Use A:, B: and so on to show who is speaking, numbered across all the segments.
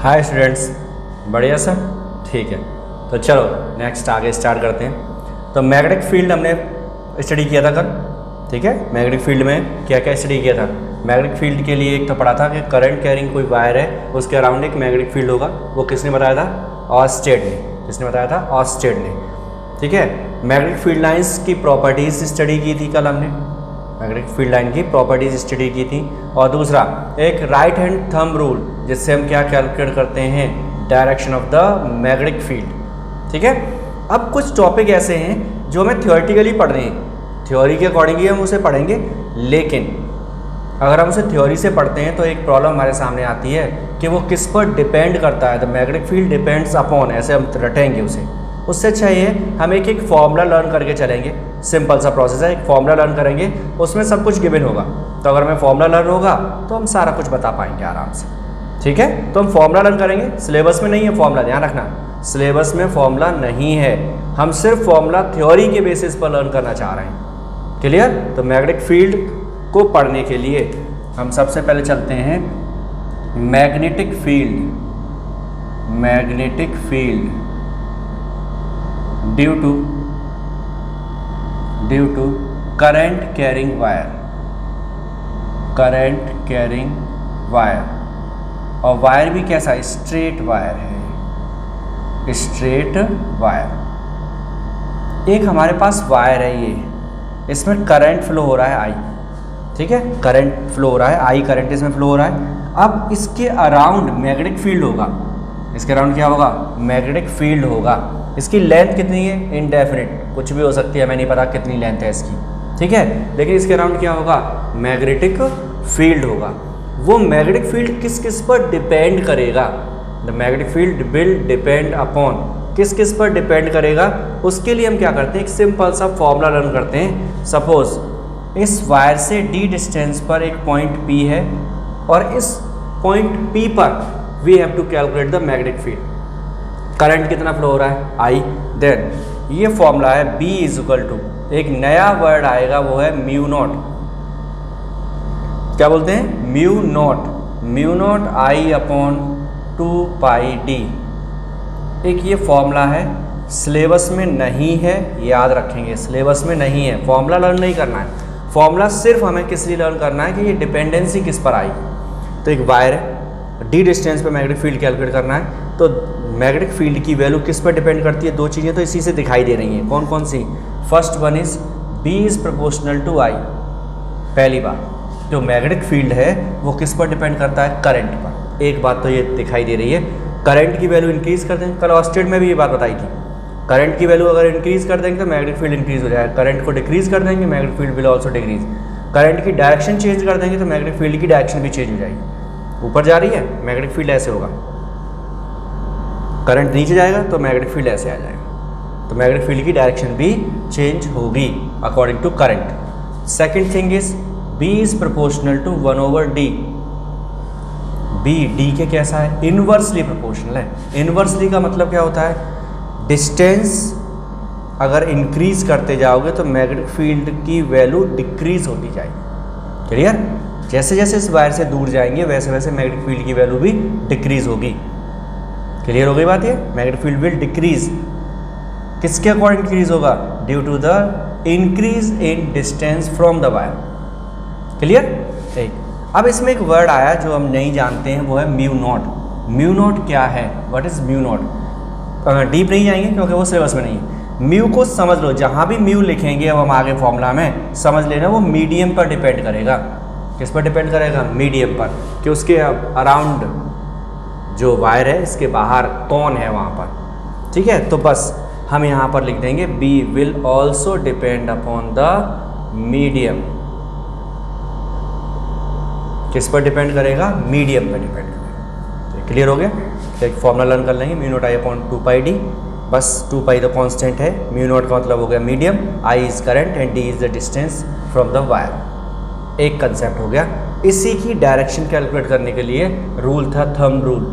A: Hi students, बढ़िया sir. ठीक है, तो चलो नेक्स्ट आगे स्टार्ट करते हैं। तो मैग्नेटिक फील्ड हमने स्टडी किया था कल। ठीक है, मैग्नेटिक फील्ड में क्या क्या स्टडी किया था। मैग्नेटिक फील्ड के लिए एक तो पढ़ा था कि करंट कैरिंग कोई वायर है, उसके अराउंड एक मैग्नेटिक फील्ड होगा। वो किसने बताया था? ऑस्टेड ने। किसने बताया था? ऑस्टेड ने। ठीक है, मैग्नेटिक फील्ड लाइंस की प्रॉपर्टीज स्टडी की थी कल हमने। मैग्नेटिक फील्ड लाइन की प्रॉपर्टीज स्टडी की थी। और दूसरा एक राइट हैंड थंब रूल, जिससे हम क्या कैलकुलेट करते हैं? Direction of the magnetic field. ठीक है, अब कुछ टॉपिक ऐसे हैं जो हमें थियोरेटिकली पढ़ रहे हैं, थ्योरी के अकॉर्डिंग ही हम उसे पढ़ेंगे। लेकिन अगर हम उसे थ्योरी से पढ़ते हैं तो एक प्रॉब्लम हमारे सामने आती है कि वो किस पर डिपेंड करता है। The magnetic field depends upon, ऐसे हम रटेंगे उसे। उससे अच्छा ये हम एक फॉर्मूला लर्न करके चलेंगे। सिंपल सा प्रोसेस है, एक फॉर्मूला लर्न करेंगे, उसमें सब कुछ गिवन होगा। तो अगर हमें फॉर्मूला लर्न होगा तो हम सारा कुछ बता पाएंगे आराम से। ठीक है, तो हम फॉर्मूला लर्न करेंगे। सिलेबस में नहीं है फॉर्मूला, ध्यान रखना, सिलेबस में फॉर्मूला नहीं है। हम सिर्फ फॉर्मूला थ्योरी के बेसिस पर लर्न करना चाह रहे हैं। क्लियर? तो मैग्नेटिक फील्ड को पढ़ने के लिए हम सबसे पहले चलते हैं magnetic field. Magnetic field due to current carrying wire. Current carrying wire, और वायर भी कैसा? स्ट्रेट वायर है, स्ट्रेट वायर। एक हमारे पास वायर है, ये इसमें करंट फ्लो हो रहा है आई। ठीक है, करंट फ्लो हो रहा है आई, करंट इसमें फ्लो हो रहा है। अब इसके अराउंड मैग्नेटिक फील्ड होगा। इसके अराउंड क्या होगा? मैग्नेटिक फील्ड होगा। इसकी लेंथ कितनी है? इनडेफिनिट, कुछ भी हो सकती है, हमें नहीं पता कितनी लेंथ है इसकी। ठीक है, लेकिन इसके अराउंड क्या होगा? मैग्नेटिक फील्ड होगा। वो मैग्नेटिक फील्ड किस किस पर डिपेंड करेगा? The magnetic field will depend upon, किस किस पर डिपेंड करेगा? उसके लिए हम क्या करते हैं? एक सिंपल सा फॉर्मूला लर्न करते हैं। सपोज इस वायर से d डिस्टेंस पर एक पॉइंट P है, और इस पॉइंट P पर we have to calculate the magnetic field. Current कितना फ्लो हो रहा है? I। देन ये फॉर्मूला है B इज इक्वल टू, एक नया वर्ड आएगा, वो है म्यू नॉट। क्या बोलते हैं? Mu naught. Mu naught I upon 2πd। एक ये फॉर्मूला है, सिलेबस में नहीं है, याद रखेंगे, सिलेबस में नहीं है। फॉर्मूला लर्न नहीं करना है, फॉर्मूला सिर्फ हमें किस लिए लर्न करना है कि ये डिपेंडेंसी किस पर आएगी। तो एक वायर है, d डिस्टेंस पे मैग्नेटिक फील्ड कैलकुलेट करना है। तो मैग्नेटिक फील्ड की वैल्यू किस पर डिपेंड करती है? दो चीज़ें तो इसी से दिखाई दे रही हैं। कौन कौन सी? First one is B is proportional to I। पहली बात, जो मैग्नेटिक फील्ड है वो किस पर डिपेंड करता है? करंट पर। एक बात तो ये दिखाई दे रही है, करंट की वैल्यू इंक्रीज कर देंगे। कल ऑस्टेड में भी ये बात बताई थी, करंट की वैल्यू अगर इंक्रीज कर देंगे तो मैग्नेटिक फील्ड इंक्रीज हो जाएगा। करंट को डिक्रीज कर देंगे, magnetic field will also decrease. Current की डायरेक्शन चेंज कर देंगे तो मैग्नेटिक फील्ड की डायरेक्शन भी चेंज हो जाएगी। ऊपर जा रही है मैग्नेटिक फील्ड, ऐसे होगा। करंट नीचे जाएगा तो मैग्नेटिक फील्ड ऐसे आ जाएगा। तो मैग्नेटिक फील्ड की डायरेक्शन भी चेंज होगी according to current. Second thing is B is proportional to 1/d। B D के कैसा है? इनवर्सली प्रोपोर्शनल है। इनवर्सली का मतलब क्या होता है? डिस्टेंस अगर इंक्रीज करते जाओगे तो मैग्नेटिक फील्ड की वैल्यू डिक्रीज होती जाएगी। क्लियर? जैसे जैसे इस वायर से दूर जाएंगे वैसे वैसे मैग्नेटिक फील्ड की वैल्यू भी डिक्रीज होगी। क्लियर हो गई बात? ये मैग्नेटिक फील्ड विल डिक्रीज। किसके अकॉर्डिंग डिक्रीज होगा? Due to the increase in distance from the wire. Clear? ठीक। अब इसमें एक वर्ड आया जो हम नहीं जानते हैं, वो है म्यू नॉट। म्यू नॉट क्या है? What is mu naught? Deep नहीं जाएंगे क्योंकि वो सिलेबस में नहीं है। म्यू को समझ लो, जहाँ भी म्यू लिखेंगे अब हम आगे फॉर्मूला में, समझ लेना वो मीडियम पर डिपेंड करेगा। किस पर डिपेंड करेगा? मीडियम पर, कि उसके अराउंड जो वायर है इसके बाहर कौन है वहाँ पर। ठीक है, तो बस हम यहाँ पर लिख देंगे B will also depend upon the medium. किस पर डिपेंड करेगा? मीडियम पर डिपेंड करेगा। तो क्लियर हो गया? तो एक फॉर्मूला लर्न कर लेंगे, mu naught I upon 2πd। बस 2π तो कांस्टेंट है, म्यू नॉट का मतलब हो गया medium, I is current and D is the distance from the wire. एक कंसेप्ट हो गया। इसी की डायरेक्शन कैलकुलेट करने के लिए रूल था थंब रूल।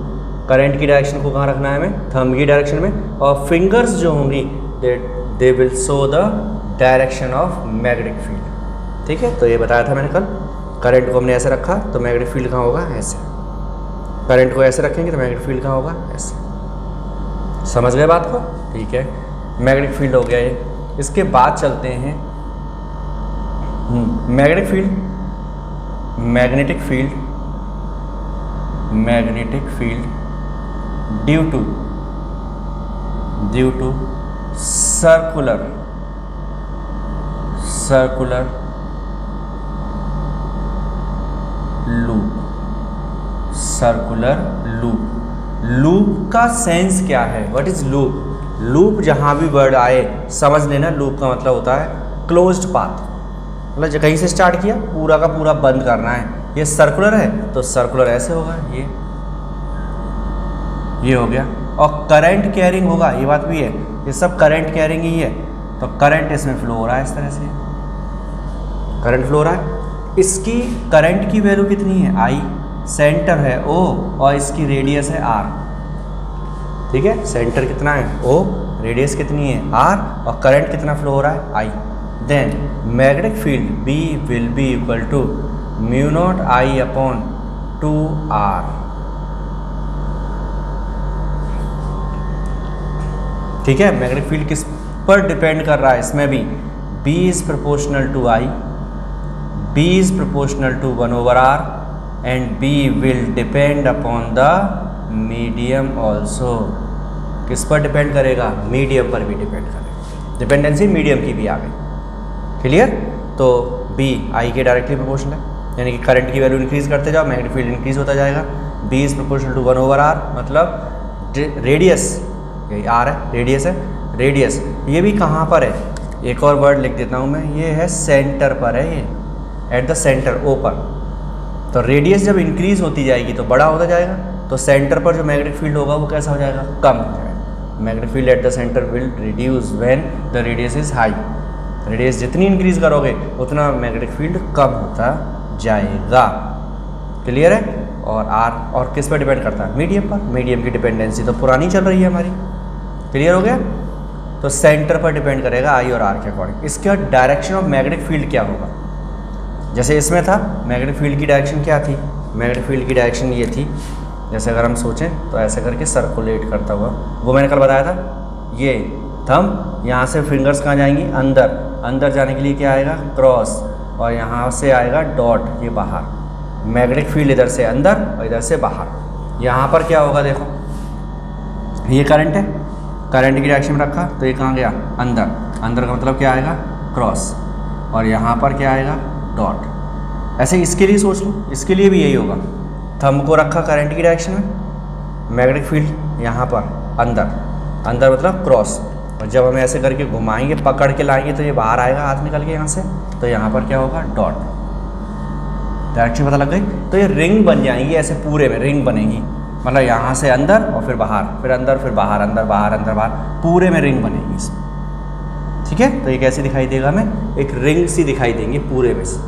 A: करंट की डायरेक्शन को कहाँ रखना है हमें? थंब की डायरेक्शन में। और फिंगर्स जो होंगी they will show the direction of magnetic field. ठीक है, तो ये बताया था मैंने कल। करंट को हमने ऐसे रखा तो मैग्नेटिक फील्ड कहाँ होगा? ऐसे। करंट को ऐसे रखेंगे तो मैग्नेटिक फील्ड कहाँ होगा, ऐसे। समझ गए बात को? ठीक है, मैग्नेटिक फील्ड हो गया ये। इसके बाद चलते हैं magnetic field due to circular loop का सेंस क्या है, व्हाट इज लूप जहां भी वर्ड आए समझ लेना, लूप का मतलब होता है क्लोज्ड पाथ, मतलब कहीं से स्टार्ट किया पूरा का पूरा बंद करना है। ये सर्कुलर है तो सर्कुलर ऐसे होगा, ये हो गया। और करंट कैरिंग होगा, ये बात भी है, ये सब करंट कैरिंग ही है। तो करंट इसमें फ्लो हो रहा है, इस तरह से करंट फ्लो हो रहा है। इसकी करंट की वैल्यू कितनी है, आई, सेंटर है O और इसकी रेडियस है R। ठीक है, सेंटर कितना है O, रेडियस कितनी है R और करंट कितना फ्लो हो रहा है I। Then magnetic field B will be equal to mu naught I upon 2R। ठीक है, मैग्नेटिक फील्ड किस पर डिपेंड कर रहा है, इसमें भी B is proportional to I, B is proportional to 1/R and B will depend upon the medium also। किस पर डिपेंड करेगा, मीडियम पर भी डिपेंड करेगा, डिपेंडेंसी मीडियम की भी आ गई। क्लियर? तो B I के डायरेक्टली प्रोपोर्शनल है, यानी कि करंट की वैल्यू इंक्रीज करते जाओ, मैग्नेटिक फील्ड इंक्रीज होता जाएगा। B is proportional to 1/R, मतलब रेडियस, यही R है, रेडियस ये भी कहाँ पर है, एक और वर्ड लिख देता हूँ मैं, ये है सेंटर पर है, ये एट द सेंटर O पर। तो रेडियस जब इंक्रीज होती जाएगी तो बड़ा होता जाएगा, तो सेंटर पर जो मैग्नेटिक फील्ड होगा वो कैसा हो जाएगा, कम हो जाएगा। Magnetic field at the centre will reduce when the radius is high. Radius जितनी इंक्रीज करोगे उतना मैग्नेटिक फील्ड कम होता जाएगा। क्लियर है? और R और किस पर डिपेंड करता है, मीडियम पर। मीडियम की डिपेंडेंसी तो पुरानी चल रही है हमारी। क्लियर हो गया? तो सेंटर पर डिपेंड करेगा I और R के अकॉर्डिंग। इसका डायरेक्शन ऑफ मैग्नेटिक फील्ड क्या होगा, जैसे इसमें था मैग्नेटिक फील्ड की डायरेक्शन क्या थी, मैग्नेटिक फील्ड की डायरेक्शन ये थी, जैसे अगर हम सोचें तो ऐसे करके सर्कुलेट करता हुआ, वो मैंने कल बताया था, ये थंब यहाँ से फिंगर्स कहाँ जाएंगी, अंदर जाने के लिए क्या आएगा, क्रॉस, और यहाँ से आएगा डॉट, ये बाहर। मैग्नेटिक फील्ड इधर से अंदर और इधर से बाहर। यहाँ पर क्या होगा, देखो ये करंट है, करंट की डायरेक्शन में रखा तो ये कहाँ गया, अंदर का मतलब क्या आएगा, क्रॉस, और यहाँ पर क्या आएगा, डॉट। ऐसे इसके लिए सोच लो, इसके लिए भी यही होगा, थंब को रखा करंट की डायरेक्शन में, मैग्नेटिक फील्ड यहाँ पर अंदर मतलब क्रॉस, और जब हम ऐसे करके घुमाएंगे, पकड़ के लाएंगे तो ये बाहर आएगा हाथ निकल के यहाँ से, तो यहाँ पर क्या होगा, डॉट। डायरेक्शन पता लग गई? तो ये रिंग बन जाएंगी, ऐसे पूरे में रिंग बनेगी, मतलब यहाँ से अंदर और फिर बाहर, फिर अंदर फिर बाहर, अंदर बाहर, पूरे में रिंग बनेगी इसमें। ठीक है, तो ये कैसे दिखाई देगा हमें, एक रिंग सी दिखाई देंगी पूरे में से।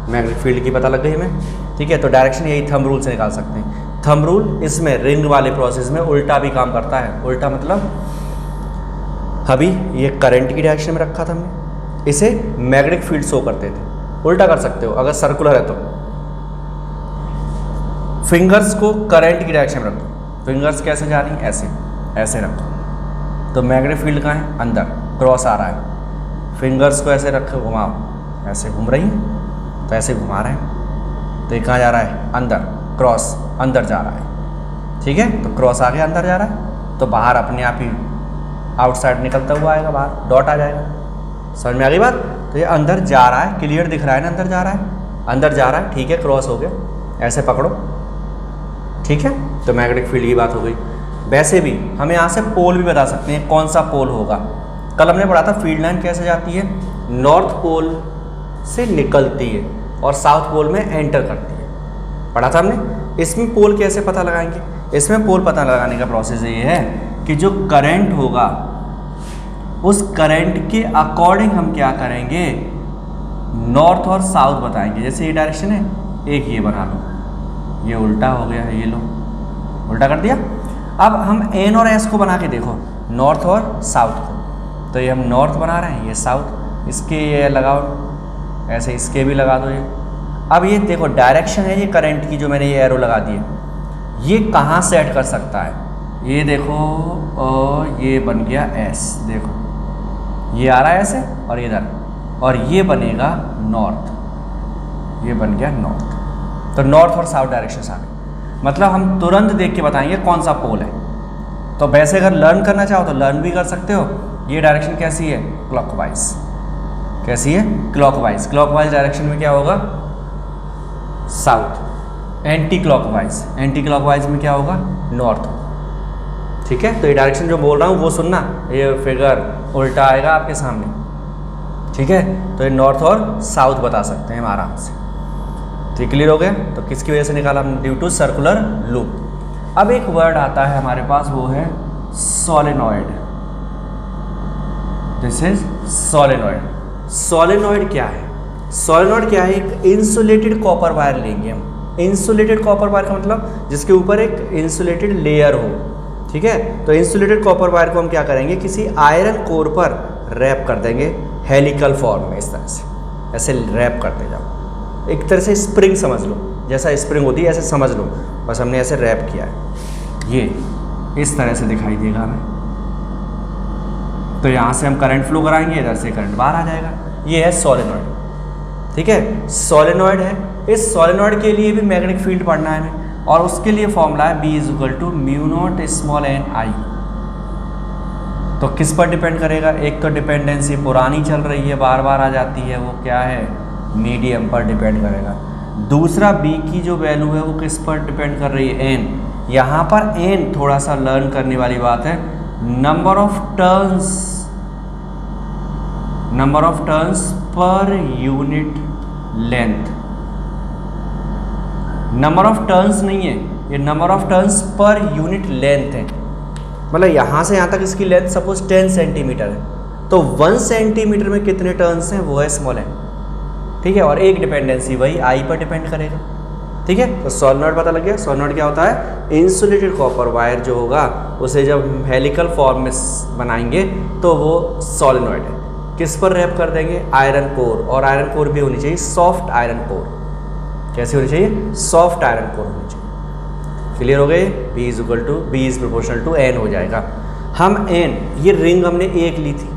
A: मैग्नेटिक फील्ड की पता लग गई हमें। ठीक है, तो डायरेक्शन यही थंब रूल से निकाल सकते हैं। थंब रूल इसमें रिंग वाले प्रोसेस में उल्टा भी काम करता है। उल्टा मतलब अभी ये करंट की डायरेक्शन में रखा था हमने, इसे मैग्नेटिक फील्ड शो करते थे, उल्टा कर सकते हो अगर सर्कुलर है तो। फिंगर्स को करंट की डायरेक्शन में रखो, फिंगर्स कैसे जा रही हैं, ऐसे रखो, तो मैग्नेटिक फील्ड कहाँ है, अंदर, क्रॉस आ रहा है। फिंगर्स को ऐसे रखो, घुमाओ, ऐसे घूम रही है तो ऐसे घुमा रहे हैं, तो ये कहाँ जा रहा है, अंदर, क्रॉस अंदर जा रहा है। ठीक है, तो क्रॉस आगे अंदर जा रहा है, तो बाहर अपने आप ही आउटसाइड निकलता हुआ आएगा, बाहर डॉट आ जाएगा। समझ में आ गई बात? तो ये अंदर जा रहा है, क्लियर दिख रहा है ना, अंदर जा रहा है। ठीक है, क्रॉस हो गया, ऐसे पकड़ो। ठीक है, तो मैग्नेटिक फील्ड की बात हो गई। वैसे भी हम यहाँ से पोल भी बता सकते हैं, कौन सा पोल होगा। कल हमने पढ़ा था फील्ड लाइन कैसे जाती है, नॉर्थ पोल से निकलती है और साउथ पोल में एंटर करती है, पढ़ा था हमने। इसमें पोल कैसे पता लगाएंगे, इसमें पोल पता लगाने का प्रोसेस ये है कि जो करंट होगा उस करंट के अकॉर्डिंग हम क्या करेंगे, नॉर्थ और साउथ बताएंगे। जैसे ये डायरेक्शन है, एक ये बना लो, ये उल्टा हो गया, ये लो उल्टा कर दिया। अब हम एन और एस को बना के देखो, नॉर्थ और साउथ को, तो ये हम नॉर्थ बना रहे हैं, ये साउथ, इसके ये लगाओ, ऐसे इसके भी लगा दो ये। अब ये देखो डायरेक्शन है ये करंट की, जो मैंने ये एरो लगा दी है, ये कहाँ सेट कर सकता है, ये देखो ये बन गया एस, देखो ये आ रहा है ऐसे और इधर, और ये बनेगा नॉर्थ, ये बन गया नॉर्थ। तो नॉर्थ और साउथ डायरेक्शन आ गए, मतलब हम तुरंत देख के बताएंगे कौन सा पोल है। तो वैसे अगर लर्न करना चाहो तो लर्न भी कर सकते हो। ये डायरेक्शन कैसी है, क्लॉकवाइज, कैसी है, क्लॉकवाइज। क्लॉकवाइज डायरेक्शन में क्या होगा, south. Anti clockwise, anti clockwise में क्या होगा, नॉर्थ। ठीक है, तो ये डायरेक्शन जो बोल रहा हूँ वो सुनना, ये फिगर उल्टा आएगा आपके सामने। ठीक है, तो ये नॉर्थ और साउथ बता सकते हैं हम आराम से। ठीक, क्लियर हो गया। तो किसकी वजह से निकाला हमने, ड्यू टू सर्कुलर लूप। अब एक वर्ड आता है हमारे पास, वो है solenoid. This is solenoid. Solenoid क्या है, सोलेनॉइड क्या है, एक इंसुलेटेड कॉपर वायर लेंगे हम। इंसुलेटेड कॉपर वायर का मतलब जिसके ऊपर एक इंसुलेटेड लेयर हो। ठीक है, तो इंसुलेटेड कॉपर वायर को हम क्या करेंगे, किसी आयरन कोर पर रैप कर देंगे हेलिकल फॉर्म में, इस तरह से ऐसे रैप करते जाओ। एक तरह से स्प्रिंग समझ लो, जैसा स्प्रिंग होती है ऐसे समझ लो, बस हमने ऐसे रैप किया है। ये इस तरह से दिखाई देगा हमें। तो यहाँ से हम करंट फ्लो कराएंगे, इधर से करंट बाहर आ जाएगा। ये है सोलेनॉइड। ठीक है, सोलेनॉइड है। इस सोलेनॉइड के लिए भी मैग्नेटिक फील्ड पढ़ना है हमें, और उसके लिए फॉर्मूला है B = mu naught small n I। तो किस पर डिपेंड करेगा, एक तो डिपेंडेंसी पुरानी चल रही है, बार बार आ जाती है, वो क्या है, मीडियम पर डिपेंड करेगा। दूसरा B की जो वैल्यू है वो किस पर डिपेंड कर रही है, n। यहाँ पर n थोड़ा सा लर्न करने वाली बात है, number of turns per unit length. Number of turns नहीं है, ये number of turns per unit length है। मतलब यहाँ से यहाँ तक इसकी लेंथ सपोज 10 सेंटीमीटर है, तो 1 सेंटीमीटर में कितने टर्न्स हैं, वो है स्मॉल n। ठीक है, और एक डिपेंडेंसी वही I पर डिपेंड करेगा। ठीक है, तो सोलेनॉइड पता लग गया। सोलेनॉइड क्या होता है, इंसुलेटेड कॉपर वायर जो होगा उसे जब हेलिकल फॉर्म में बनाएंगे तो वो सोलेनॉइड है। किस पर रैप कर देंगे, आयरन कोर, और आयरन कोर भी होनी चाहिए सॉफ्ट आयरन कोर। कैसी होनी चाहिए, सॉफ्ट आयरन कोर होनी चाहिए। क्लियर हो गए, B = n हो जाएगा। हम n, ये रिंग हमने एक ली थी,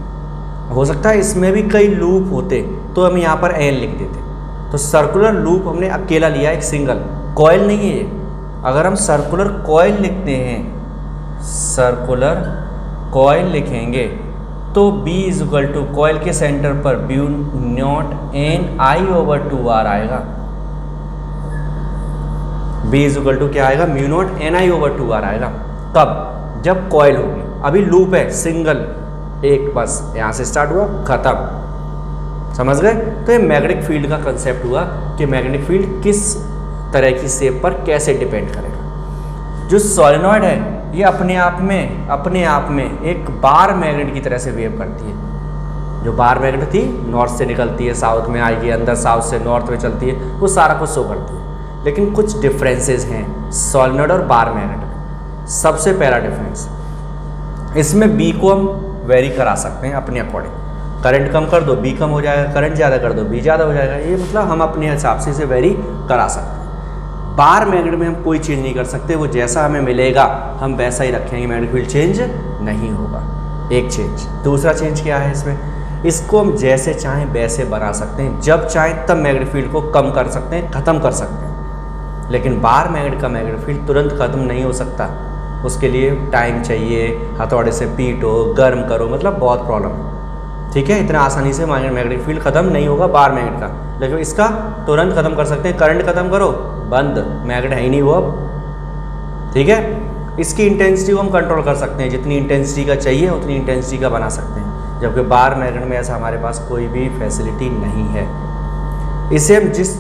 A: हो सकता है इसमें भी कई लूप होते तो हम यहाँ पर n लिख देते। तो सर्कुलर लूप हमने अकेला लिया, एक सिंगल कॉइल नहीं है ये। अगर हम सर्कुलर कॉइल लिखते हैं, सर्कुलर कॉइल लिखेंगे तो B = कॉइल के सेंटर पर म्यू नॉट n I/2r आएगा। B = क्या आएगा, म्यू नॉट n I/2r आएगा। तब जब कॉइल होगी, अभी लूप है सिंगल एक, बस यहाँ से स्टार्ट हुआ खत्म। समझ गए। तो ये मैग्नेटिक फील्ड का कंसेप्ट हुआ कि मैग्नेटिक फील्ड किस तरह की शेप पर कैसे डिपेंड करेगा। जो सोलेनॉइड है ये अपने आप में एक बार मैग्नेट की तरह से वेव करती है। जो बार मैग्नेट थी, नॉर्थ से निकलती है साउथ में आएगी, अंदर साउथ से नॉर्थ में चलती है, वो सारा कुछ शो करती है। लेकिन कुछ डिफरेंसेस हैं सोलेनॉइड और बार मैग्नेट में। सबसे पहला डिफरेंस, इसमें B को हम वेरी करा सकते हैं अपने अकॉर्डिंग। करंट कम कर दो B कम हो जाएगा, करंट ज़्यादा कर दो B ज़्यादा हो जाएगा। ये मतलब हम अपने हिसाब से इसे वेरी करा सकते हैं। बार मैग्नेट में हम कोई चेंज नहीं कर सकते, वो जैसा हमें मिलेगा हम वैसा ही रखेंगे, मैग्नेटिक फील्ड चेंज नहीं होगा। एक चेंज। दूसरा चेंज क्या है इसमें, इसको हम जैसे चाहें वैसे बना सकते हैं, जब चाहें तब मैग्नेटिक फील्ड को कम कर सकते हैं, ख़त्म कर सकते हैं। लेकिन बार मैग्नेट का मैग्नेटिक फील्ड तुरंत ख़त्म नहीं हो सकता, उसके लिए टाइम चाहिए, हथौड़े से पीटो, गर्म करो, मतलब बहुत प्रॉब्लम है। ठीक है, इतना आसानी से मैग्नेटिक फील्ड ख़त्म नहीं होगा बार मैग्नेट का, लेकिन इसका तुरंत ख़त्म कर सकते हैं। करंट ख़त्म करो, बंद, मैग्नेट है ही नहीं वो अब। ठीक है, इसकी इंटेंसिटी को हम कंट्रोल कर सकते हैं, जितनी इंटेंसिटी का चाहिए उतनी इंटेंसिटी का बना सकते हैं, जबकि बार मैग्नेट में ऐसा हमारे पास कोई भी फैसिलिटी नहीं है। इसे हम जिस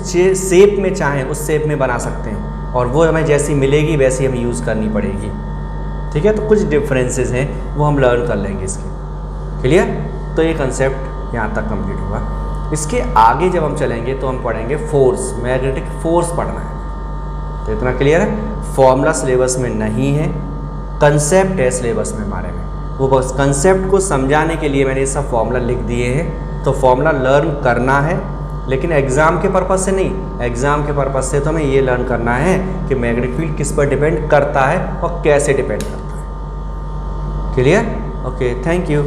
A: शेप में चाहें उस शेप में बना सकते हैं, और वो हमें जैसी मिलेगी वैसी हमें यूज़ करनी पड़ेगी। ठीक है, तो कुछ डिफरेंसेस हैं वो हम लर्न कर लेंगे इसके। क्लियर, तो ये कंसेप्ट यहाँ तक कंप्लीट हुआ। इसके आगे जब हम चलेंगे तो हम पढ़ेंगे फोर्स, मैग्नेटिक फोर्स पढ़ना है। तो इतना क्लियर है। फॉर्मूला सिलेबस में नहीं है, कंसेप्ट है सिलेबस में हमारे में। वो बस कंसेप्ट को समझाने के लिए मैंने ये सब फॉर्मूला लिख दिए हैं। तो फॉर्मूला लर्न करना है, लेकिन एग्ज़ाम के पर्पज़ से नहीं, एग्ज़ाम के पर्पज़ से तो हमें ये लर्न करना है कि मैग्नेटिक फील्ड किस पर डिपेंड करता है और कैसे डिपेंड करता है। क्लियर? Okay, thank you.